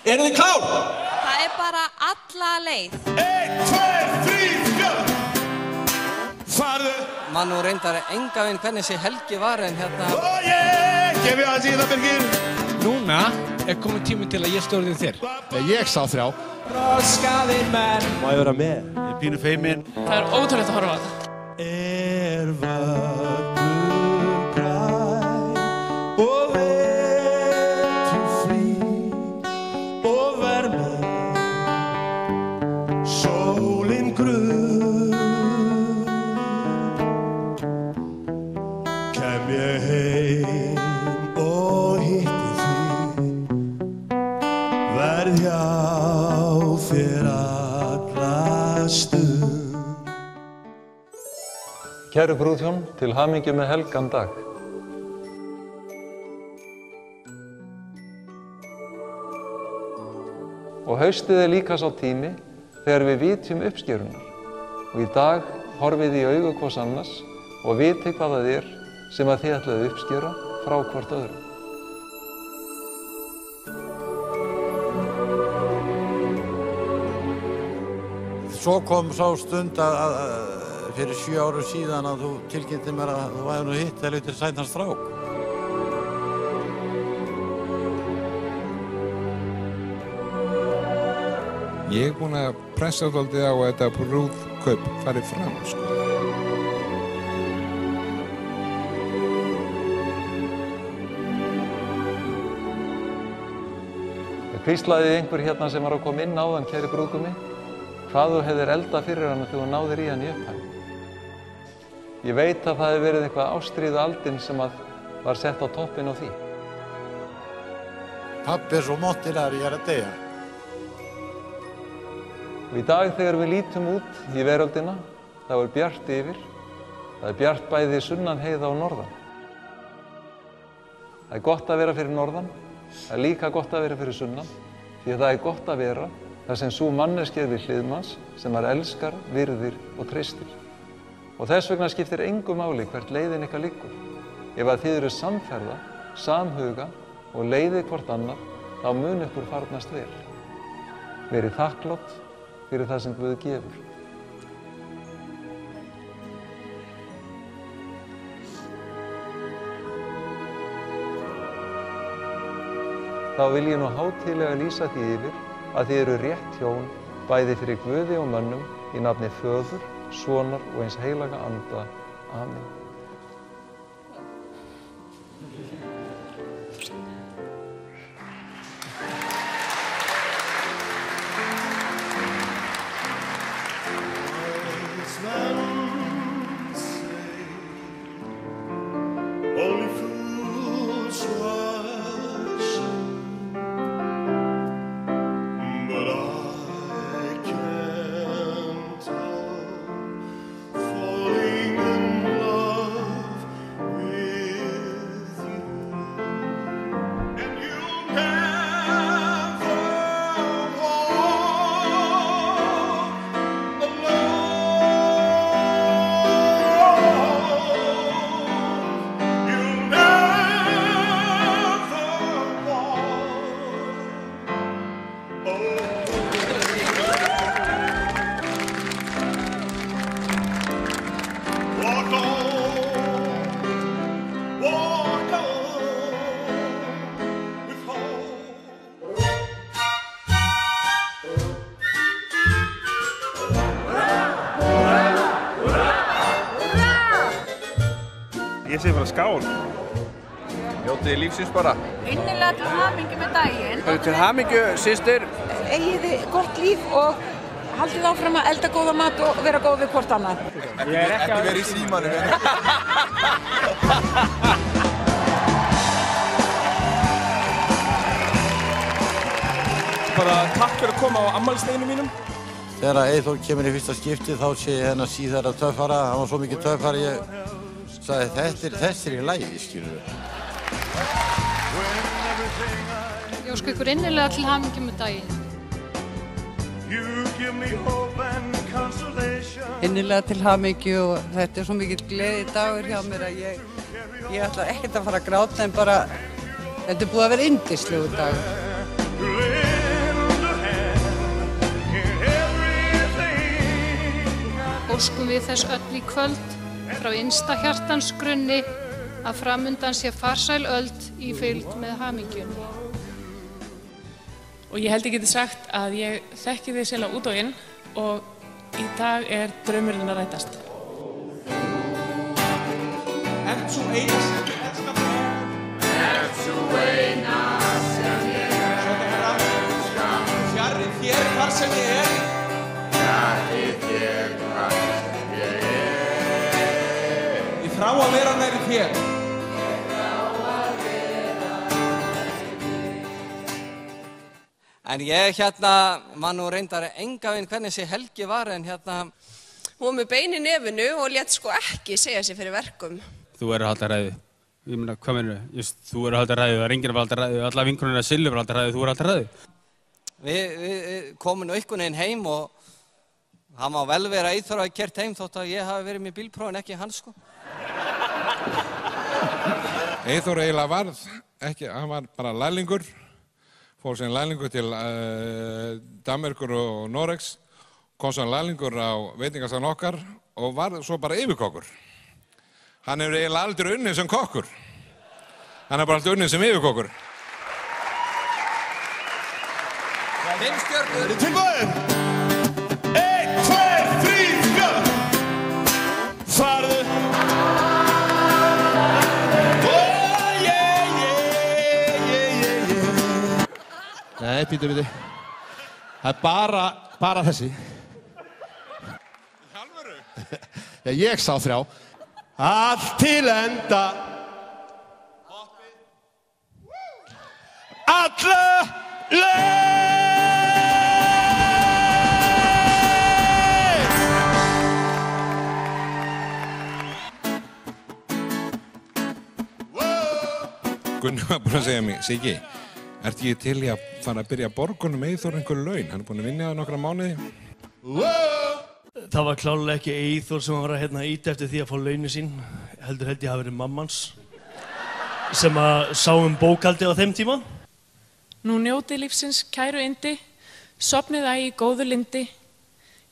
Þið klár? Það bara alla leið. 1, 2, 3, 4. Farðu. Man nú reyndar enga veginn hvernig sé Helgi var en hérna... Gefið aðeins í það, Birgir. Núna komið tími til að ég stjórni þér. Ég sá 3. Þroskaðir menn. Má ég vera með? Ég er pínu feiminn. Það ótrúlegt að horfa á þetta. Vöggur græn og vetur flýr og vermir sólin grunn kem ég heim og hitti þig verð hjá þér alla stund. Kæru brúðhjón, til hamingju með helgan dag. Og haustið líka sá tími þegar við vitjum uppskerunar. Og í dag horfið í augu hvors annars og viti hvað það sem að þið ætlaðu uppskera frá hvort öðru. Svo kom sá stund fyrir 7 árum síðan að þú tilkynnti mér að þú væri nú hitt helvítir sætan strák. Ég búinn að pressa dálítið á að þetta brúðkaup fari fram, sko. Hvíslaði einhver hérna sem var að koma inn áðan, kæri brúðgumi, hvað þú hefðir eldað fyrir hann þegar þú náðir í hann í upphæð. Ég veit að það hefði verið eitthvað ástríðu aldin sem var sett á toppinn á því. Pabbi svo montilegur, ég að deyja. Og í dag þegar við lítum út í veröldina, þá bjart yfir. Það bjart bæði sunnan heiða og norðan. Það gott að vera fyrir norðan, það líka gott að vera fyrir sunnan, því að það gott að vera þar sem sú manneskja við hlið manns sem elskar, virðir og treystir. Og þess vegna skiptir engu máli hvert leiðin ykkar liggur. Ef að þið eru samferða, samhuga og leiðið hvort annað, þá mun ykkur farnast vel. Verið þakklátt fyrir það sem Guð gefur. Þá vil ég nú hátíðlega lýsa því yfir að þið eru rétt hjón, bæði fyrir Guði og mönnum, í nafni Föður, Sonar og hins heilaga Anda. Amen. Ég segi bara skál. Njótið lífsins bara. Innilega til hamingju með daginn. Til hamingju, systir. Eigið þið gott líf og haldið áfram að elda góða mat og vera góð við hvort annað. Ekki verið í símanum. Bara takk fyrir að koma á afmælisdeginum mínum. Þegar Eyþór kemur í fyrsta skipti þá sé ég hennar síðara töffara. Hann var svo mikið töffari, ég sagði þetta í lagi, skilur við. Ég óska ykkur innilega til hamingju með daginn. Innilega til hamingju og þetta svo mikill gleði dagur hjá mér að ég ætla ekkert að fara að gráta en bara þetta búið að vera yndislegur dagur. óskum við þess öll í kvöld frá innsta hjartans grunni að framundan sé farsæl öld í fylgd með hamingjunni. Og ég held ég geti sagt að ég þekki þig sérlega út og inn og í dag draumurinn að rætast. Ert sú eina sem ég elska þér. Ert sú eina sem ég elska. Fjarri þér hvar sem ég Fjarri þér hvar sem ég Ég þrá að vera nærri þér. En ég var nú reyndar enga veginn hvernig þessi helgi var en Hún var með bein í nefinu og lét sko ekki segja sig fyrir verkum. Þú verður að halda ræðu. Ég meina, hvað meinarðu? Þú verður að halda ræðu, það er enginn að halda ræðu, alla vinkonurnar Sillu verður að halda ræðu, þú verður að halda ræðu. Við komum nú einhvern veginn heim og hann má vel vera Eyþór að hafa keyrt heim þótt að ég hafi verið með bílpróf en ekki hann sko. Eyþór eiginlega varð ekki, hann var bara lærlingur, fór sem lærlingur til Danmerkur og Noregs, kom sem lærlingur á veitingastafn okkar og var svo bara yfirkokkur. Hann hefur eiginlega aldrei unnið sem kokkur. Hann hefur bara alltaf unnið sem yfirkokkur. 5 stjörnur. Tilbúin! 1, 2, 3, 4. Farðu. Nei, bíddu. Það er bara þessi. Alvöru? Já, ég sá 3. Allt til enda. Alla leið. Gunni var búinn að segja mér, Siggi, ert ég til í að fara að byrja að borga honum Eyþór einhver laun? Hann er búinn að vinna það nokkra mánuði. Það var klárlega ekki Eyþór sem var að ýta eftir því að fá launin sín. Held ég hafi verið mammans sem að sá bókhaldið á þeim tíma. Nú njótið lífsins kæru yndi, sofnið æ í góðu lindi.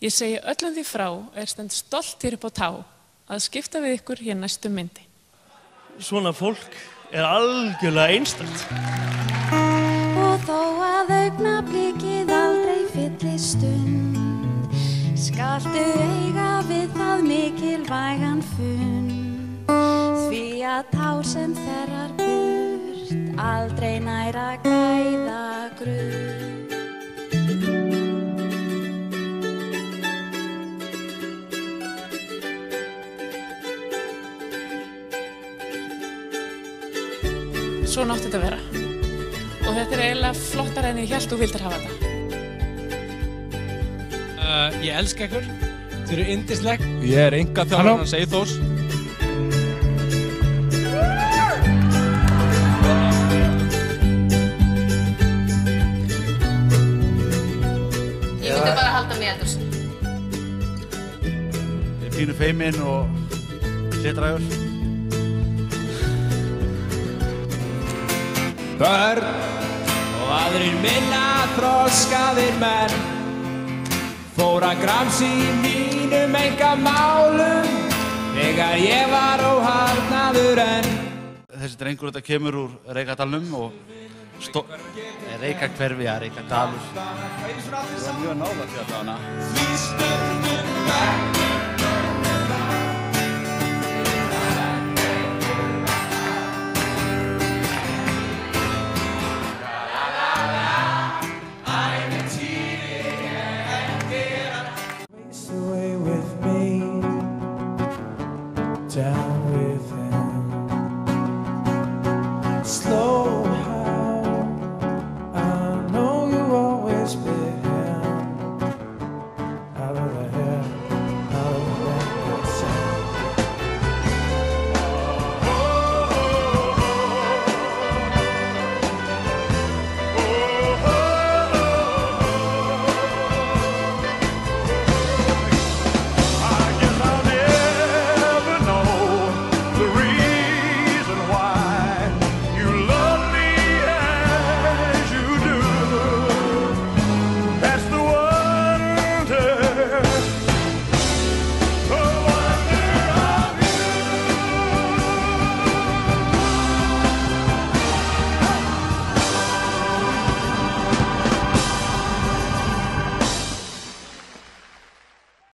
Ég segi öllum því frá stend stolt hér upp á tá að skipta við ykkur hér næstu myndi. Svona fólk algjörlega einstakt. Og þó að augnablikið aldrei fylli stund, skaltu eiga við það mikilvægan fund, því að tár sem þerrar burt aldrei nær að gæða grunn. Svona átti þetta að vera. Og þetta eiginlega flottara en ég hélt þú vildir hafa þetta. Ég elska ykkur. Þið eru yndisleg. Ég er einkaþjálfarinn hans Eyþórs. Ég myndi bara halda með Eyþórs. Ég er pínu feiminn og hlitrægur. Börn og aðrir minna þroskaðir menn fóra grams í mínum enga málum þegar ég var óharðnaður enn. Þessi drengur þetta kemur úr Reykjadalnum og Reykjahverfi, ja, Reykjadalur. Það er mjög nálægt hérna.